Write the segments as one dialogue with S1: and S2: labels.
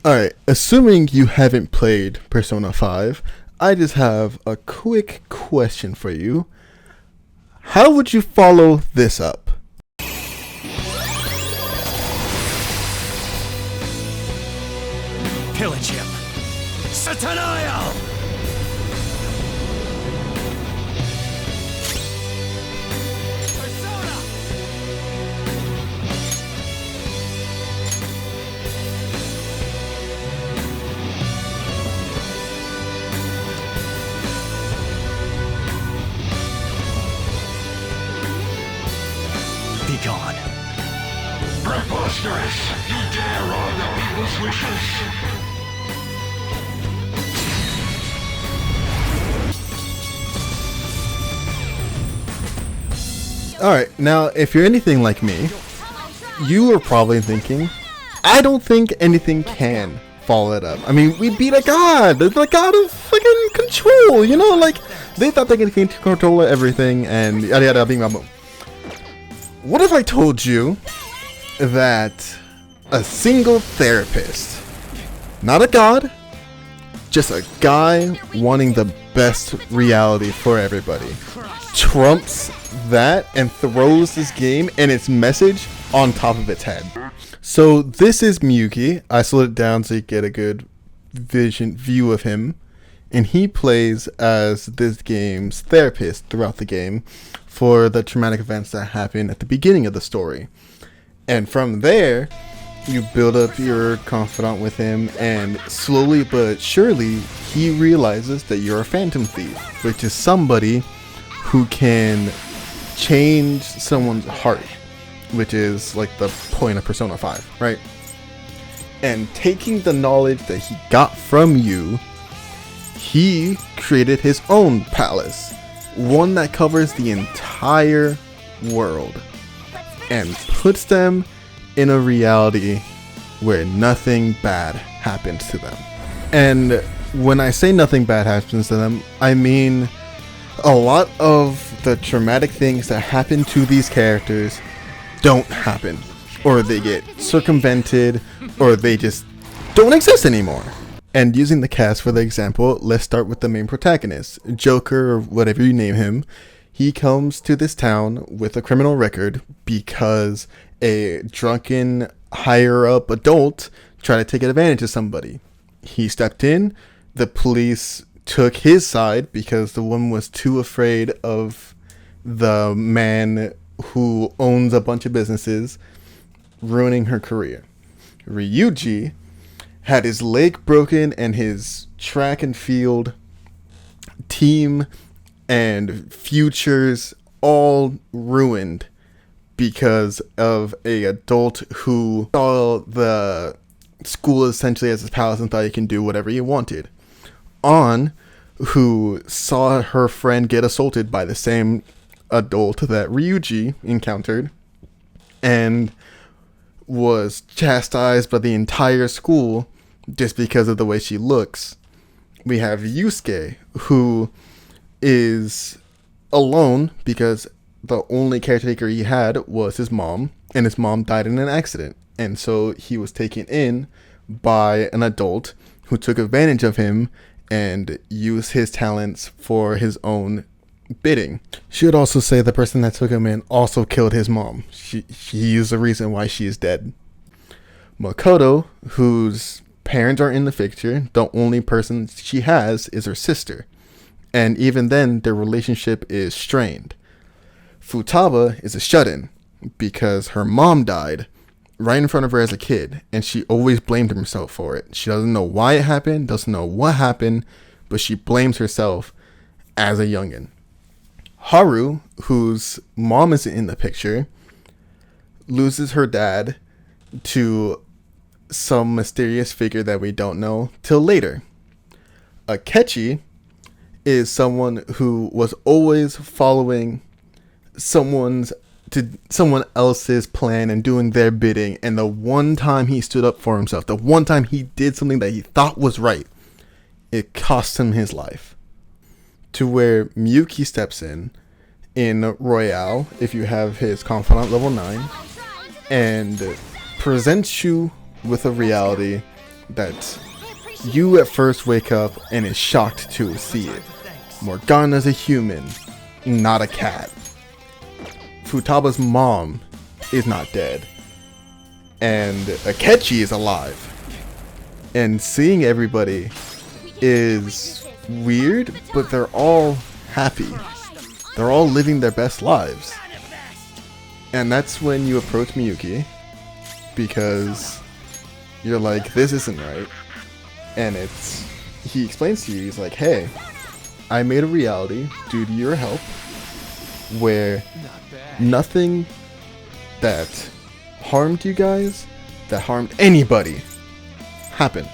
S1: Alright, assuming you haven't played Persona 5, I just have a quick question for you. How would you follow this up?
S2: Pillage him! Sataniel! Persona! Be gone.
S3: Preposterous! You dare wrong the people's wishes!
S1: Alright, now if you're anything like me, you are probably thinking, I don't think anything can follow it up. I mean, we beat a god! The god of fucking control, you know? Like, they thought they could control everything and yada yada bing bang boom. What if I told you that a single therapist, not a god, just a guy wanting the best reality for everybody, trumps that and throws this game and its message on top of its head? So this is Maryuki. I slowed it down so you get a good view of him, and he plays as this game's therapist throughout the game for the traumatic events that happen at the beginning of the story. And from there, you build up your confidant with him, and slowly but surely, he realizes that you're a phantom thief, which is somebody who can change someone's heart, which is like the point of Persona 5, right? And taking the knowledge that he got from you, he created his own palace, one that covers the entire world, and puts them in a reality where nothing bad happens to them. And when I say nothing bad happens to them, I mean a lot of the traumatic things that happen to these characters don't happen, or they get circumvented, or they just don't exist anymore. And using the cast for the example, let's start with the main protagonist, Joker, or whatever you name him. He comes to this town with a criminal record because a drunken higher-up adult tried to take advantage of somebody. He stepped in, the police took his side because the woman was too afraid of the man who owns a bunch of businesses, ruining her career. Ryuji had his leg broken and his track and field team and futures all ruined because of a adult who saw the school essentially as his palace and thought he can do whatever he wanted. On, who saw her friend get assaulted by the same adult that Ryuji encountered and was chastised by the entire school just because of the way she looks. We have Yusuke, who is alone because the only caretaker he had was his mom, and his mom died in an accident. And so he was taken in by an adult who took advantage of him and used his talents for his own bidding. Should also say the person that took him in also killed his mom. He is the reason why she is dead. Makoto, whose parents are in the picture, the only person she has is her sister. And even then, their relationship is strained. Futaba is a shut-in because her mom died right in front of her as a kid, and she always blamed herself for it. She doesn't know why it happened, doesn't know what happened, but she blames herself as a youngin'. Haru, whose mom isn't in the picture, loses her dad to some mysterious figure that we don't know till later. Akechi is someone who was always following someone else's plan and doing their bidding, and the one time he stood up for himself, the one time he did something that he thought was right, it cost him his life. To where Maryuki steps in Royale, if you have his confidant level 9, and presents you with a reality that you at first wake up and is shocked to see it. Morgana's a human, not a cat. Futaba's mom is not dead. And Akechi is alive. And seeing everybody is weird, but they're all happy. They're all living their best lives. And that's when you approach Maryuki, because you're like, this isn't right. And he explains to you, he's like, hey, I made a reality due to your help where nothing that harmed you guys, that harmed anybody, happened.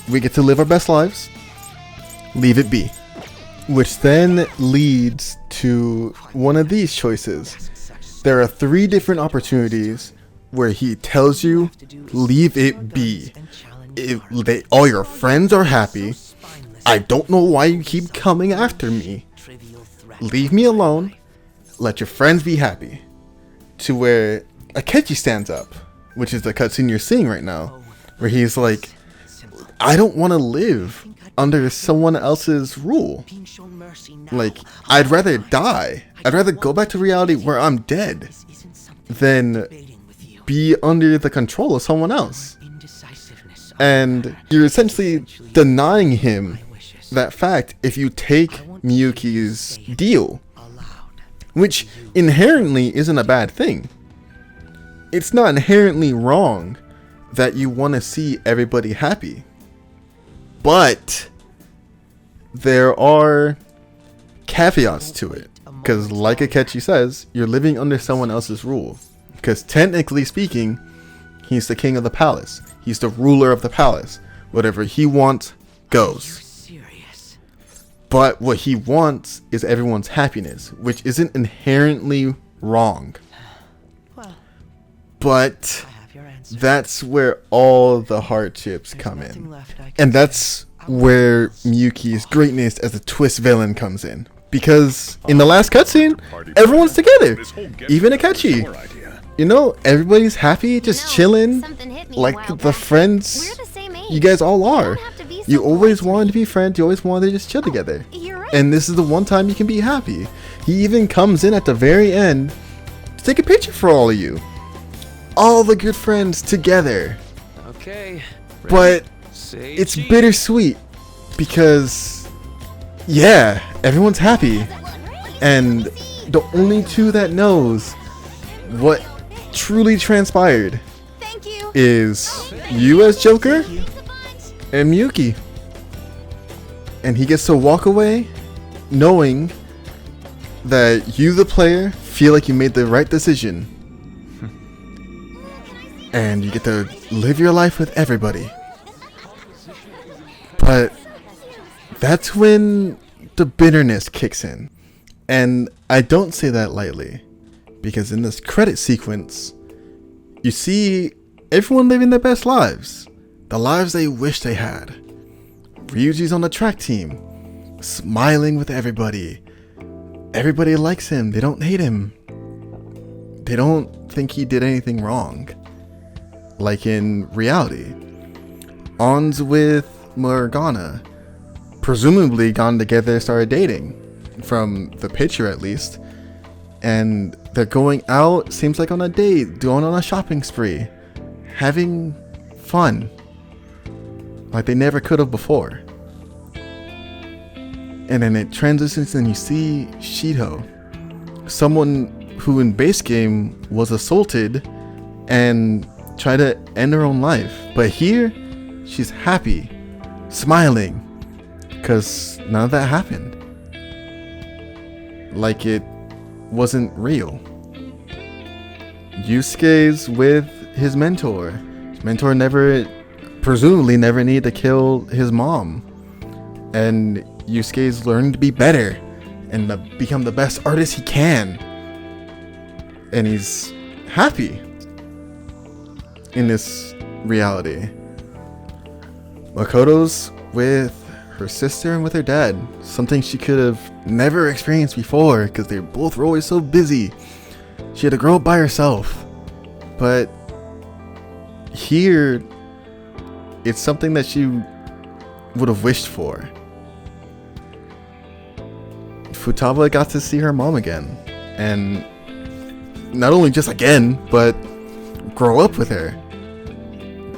S1: We get to live our best lives. Leave it be. Which then leads to one of these choices. There are 3 different opportunities where he tells you, leave it be. All your friends are happy. I don't know why you keep coming after me. Leave me alone. Let your friends be happy. To where Akechi stands up, which is the cutscene you're seeing right now, where he's like, I don't want to live under someone else's rule. Like, I'd rather die. I'd rather go back to reality where I'm dead than be under the control of someone else. And you're essentially denying him that fact if you take Miyuki's deal, which inherently isn't a bad thing. It's not inherently wrong that you want to see everybody happy. But there are caveats to it. Because like Akechi says, you're living under someone else's rule. Because technically speaking, he's the king of the palace. He's the ruler of the palace. Whatever he wants, goes. But what he wants is everyone's happiness, which isn't inherently wrong. But that's where all the hardships come in. And that's where Miyuki's greatness as a twist villain comes in. Because in the last cutscene, everyone's together. Even Akechi. You know, everybody's happy, just chilling. Like the friends you guys all are. You always wanted to be friends. You always wanted to just chill together. And this is the one time you can be happy. He even comes in at the very end to take a picture for all of you. All the good friends together.
S2: Okay.
S1: But it's bittersweet because, yeah, everyone's happy. And the only 2 that knows what truly transpired is you as Joker and Maryuki. And he gets to walk away knowing that you, the player, feel like you made the right decision. And you get to live your life with everybody. But that's when the bitterness kicks in. And I don't say that lightly. Because in this credit sequence, you see everyone living their best lives. The lives they wish they had. Ryuji's on the track team, smiling with everybody. Everybody likes him. They don't hate him. They don't think he did anything wrong. Like in reality. On's with Morgana. Presumably gone together, started dating. From the picture at least. And they're going out, seems like on a date, going on a shopping spree. Having fun. Like they never could have before. And then it transitions and you see Shido. Someone who in base game was assaulted and tried to end her own life. But here, she's happy, smiling. Because none of that happened. Like it wasn't real. Yusuke's with his mentor. His mentor presumably never needed to kill his mom. And Yusuke's learned to be better and to become the best artist he can. And he's happy in this reality. Makoto's with her sister and with her dad. Something she could have never experienced before because they both were always so busy. She had to grow up by herself. But here, it's something that she would have wished for. Futaba got to see her mom again, and not only just again, but grow up with her.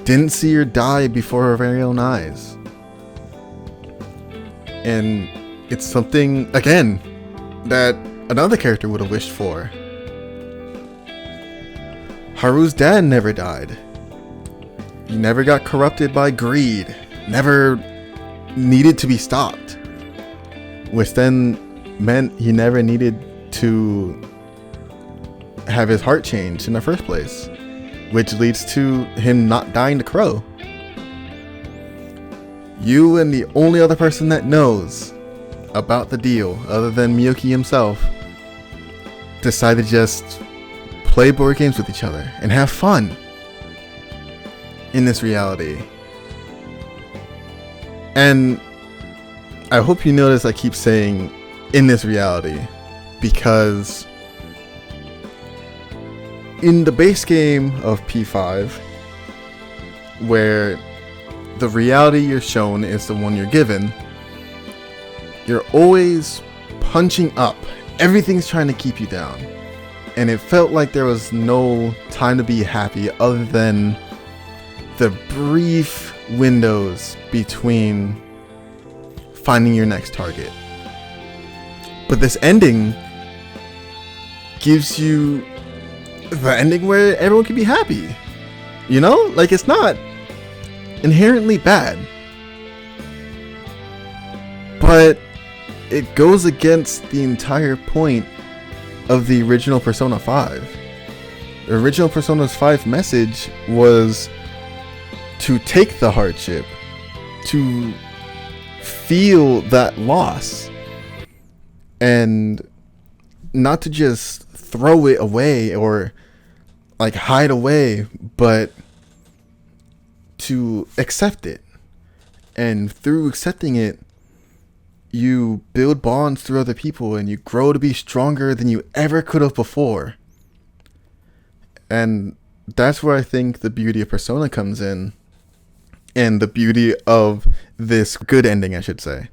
S1: Didn't see her die before her very own eyes. And it's something, again, that another character would have wished for. Haru's dad never died. He never got corrupted by greed. Never needed to be stopped. Which then meant he never needed to have his heart changed in the first place. Which leads to him not dying to Crow. You and the only other person that knows about the deal, other than Maryuki himself, decide to just play board games with each other and have fun in this reality. And I hope you notice I keep saying in this reality, because in the base game of P5, where the reality you're shown is the one you're given, you're always punching up. Everything's trying to keep you down. And it felt like there was no time to be happy other than the brief windows between finding your next target. But this ending gives you the ending where everyone can be happy. You know? Like, it's not inherently bad. But it goes against the entire point of the original Persona 5. The original Persona 5 message was to take the hardship, to feel that loss, and not to just throw it away or like hide away, but to accept it. And through accepting it, you build bonds through other people and you grow to be stronger than you ever could have before. And that's where I think the beauty of Persona comes in, and the beauty of this good ending, I should say,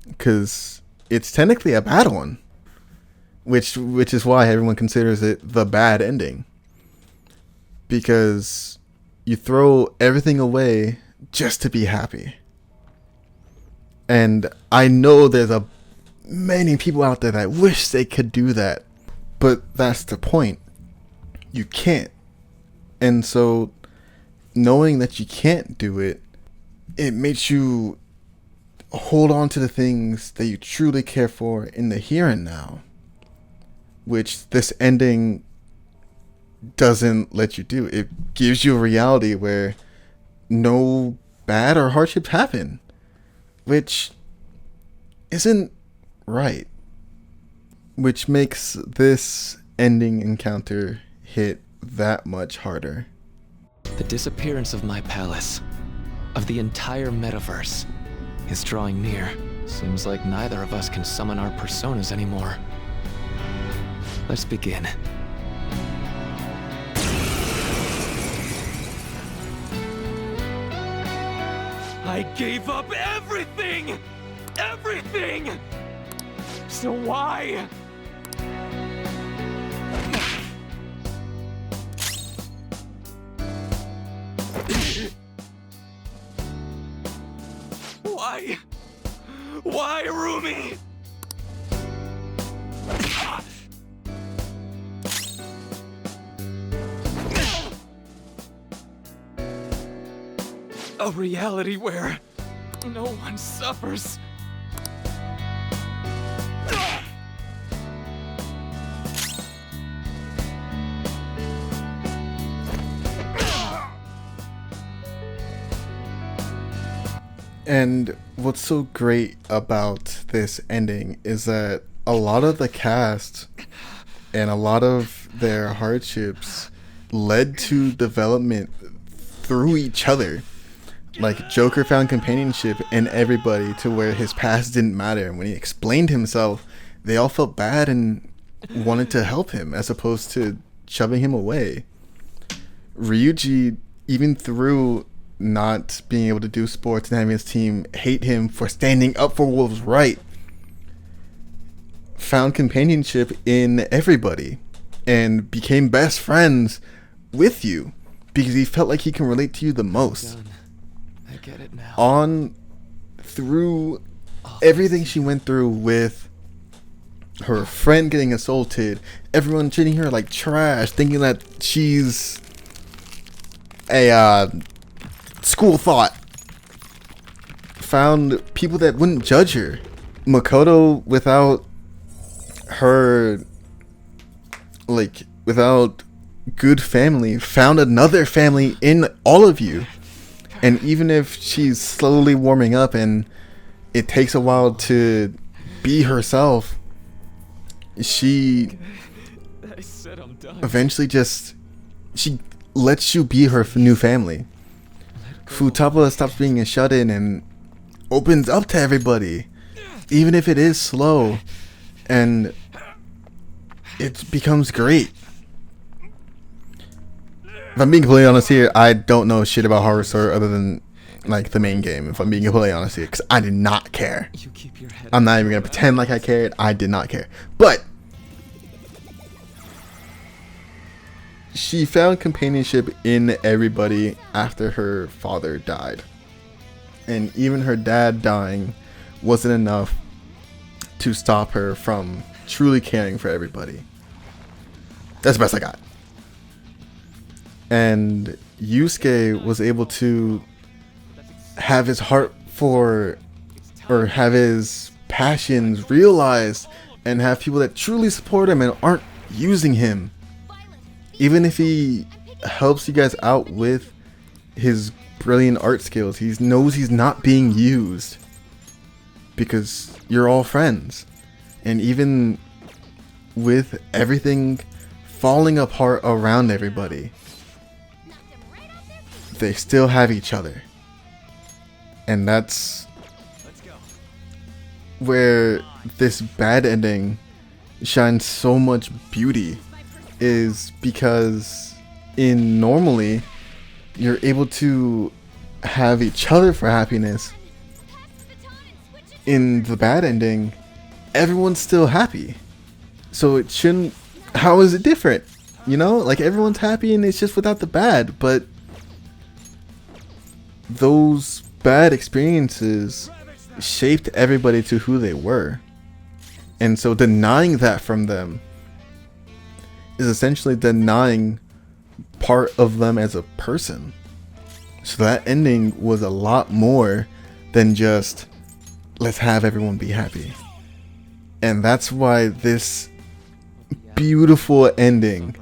S1: because it's technically a bad one, which is why everyone considers it the bad ending, because you throw everything away just to be happy. And I know there's many people out there that wish they could do that, but that's the point. You can't. And so knowing that you can't do it, it makes you hold on to the things that you truly care for in the here and now, which this ending doesn't let you do. It gives you a reality where no bad or hardships happen, which isn't right, which makes this ending encounter hit that much harder.
S4: The disappearance of my palace, of the entire metaverse, is drawing near. Seems like neither of us can summon our personas anymore. Let's begin.
S2: I gave up everything! Everything! So why? Why? Why, Rumi? A reality where no one suffers.
S1: And what's so great about this ending is that a lot of the cast and a lot of their hardships led to development through each other. Like, Joker found companionship in everybody to where his past didn't matter. And when he explained himself, they all felt bad and wanted to help him as opposed to shoving him away. Ryuji, even through not being able to do sports and having his team hate him for standing up for what was right, found companionship in everybody and became best friends with you because he felt like he can relate to you the most.
S4: I get it now.
S1: On through everything she went through with her friend getting assaulted, everyone treating her like trash, thinking that she's a school thought, found people that wouldn't judge her. Makoto, without her, like, without good family, found another family in all of you. And even if she's slowly warming up and it takes a while to be herself, she
S2: I said I'm done.
S1: eventually just, she lets you be her new family. Futaba stops being a shut-in and opens up to everybody, even if it is slow, and it becomes great. If I'm being completely honest here, I don't know shit about Horror Story other than like the main game, if I'm being completely honest here, because I did not care.
S4: You keep your head
S1: I'm not even gonna pretend like I cared. I did not care. But she found companionship in everybody after her father died. And even her dad dying wasn't enough to stop her from truly caring for everybody. That's the best I got. And Yusuke was able to have his heart for, or have his passions realized, and have people that truly support him and aren't using him. Even if he helps you guys out with his brilliant art skills, he knows he's not being used because you're all friends. And even with everything falling apart around everybody, they still have each other. And that's where this bad ending shines so much beauty, is because in normally you're able to have each other for happiness. In the bad ending, everyone's still happy. So it shouldn't, how is it different? You know, like everyone's happy and it's just without the bad, but those bad experiences shaped everybody to who they were. And so denying that from them is essentially denying part of them as a person. So that ending was a lot more than just let's have everyone be happy. And that's why this beautiful ending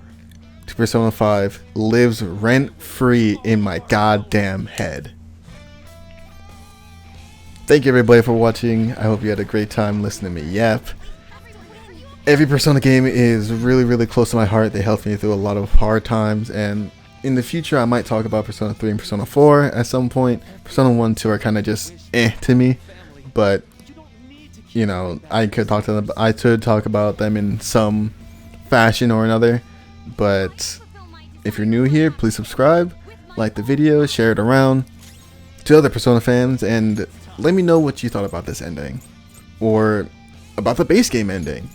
S1: to Persona 5 lives rent-free in my goddamn head. Thank you everybody for watching. I hope you had a great time listening to me yap. Every Persona game is really, really close to my heart. They helped me through a lot of hard times, and in the future I might talk about Persona 3 and Persona 4 at some point. Persona 1 and 2 are kind of just to me, but you know, I could talk about them in some fashion or another. But if you're new here, please subscribe, like the video, share it around to other Persona fans, and let me know what you thought about this ending, or about the base game ending.